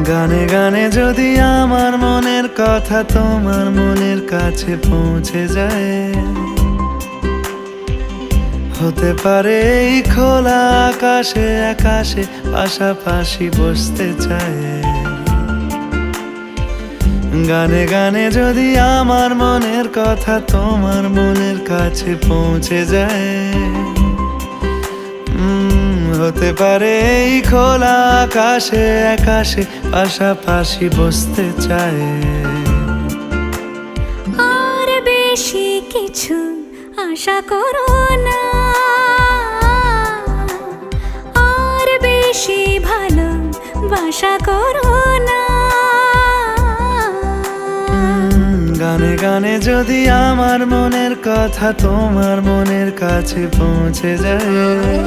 গানে গানে যদি আমার মনের কথা তোমার মনের কাছে পৌঁছে যায়, হতে পারে এই খোলা আকাশে আকাশে পাশাপাশি বসতে চায়। গানে গানে যদি আমার মনের কথা তোমার মনের কাছে পৌঁছে যায়, হতে পারে এই খোলা আকাশে আকাশে পাশাপাশি বসতে চায়। আর বেশি কিছু আশা করো না, আর বেশি ভালোবাসা করো না। গানে গানে যদি আমার মনের কথা তোমার মনের কাছে পৌঁছে যায়,